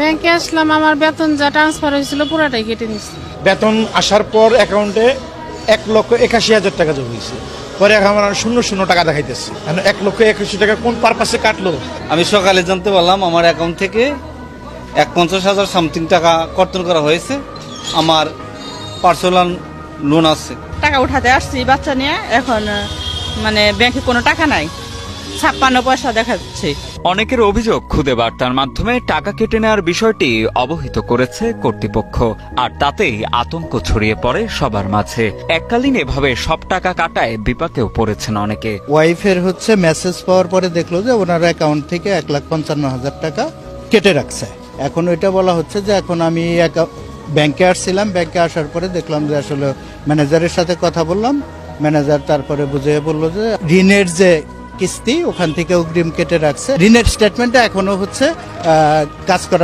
ব্যাংকে আসলাম, আমার বেতন যা ট্রান্সফার হয়েছিল পুরাটাই কেটে নিচ্ছে। বেতন আসার পর অ্যাকাউন্টে 1,81,000 টাকা জমা হয়েছে। পরে আমার শূন্য শূন্য টাকা দেখাইতেছে। 1,81,000 টাকা কোন পারপাসে কাটলো? আমি সকালে জানতে পারলাম আমার অ্যাকাউন্ট থেকে 50,000 সামথিং টাকা কর্তন করা হয়েছে। আমার পার্সোনাল লোন আছে। টাকা উঠাতে আসছি বাচ্চা নিয়ে, এখন মানে ব্যাংকে কোনো টাকা নাই, 56 পয়সা দেখাচ্ছে। অনেকের অভিযোগ খুদে বার্তার মাধ্যমে টাকা কেটে নেওয়ার বিষয়টি অবহিত করেছে কর্তৃপক্ষ, আর তাতেই আতঙ্ক ছড়িয়ে পড়ে সবার মাঝে। এককালীন এভাবে সব টাকা কাটায় বিপাকেও পড়েছেন অনেকে। ওয়াইফের মেসেজ পাওয়ার পরে দেখলো যে ওনার অ্যাকাউন্ট থেকে 1,55,000 টাকা কেটে রাখছে। এখন ওইটা বলা হচ্ছে যে এখন আমি ব্যাংকে আসছিলাম, ব্যাংকে আসার পরে দেখলাম যে আসলে ম্যানেজারের সাথে কথা বললাম, ম্যানেজার তারপরে বুঝিয়ে বললো যে ঋণের যে কিস্তি ওখান থেকে অগ্রিম কেটে রাখছে। ঋণের স্টেটমেন্টটা এখনো কাজ করার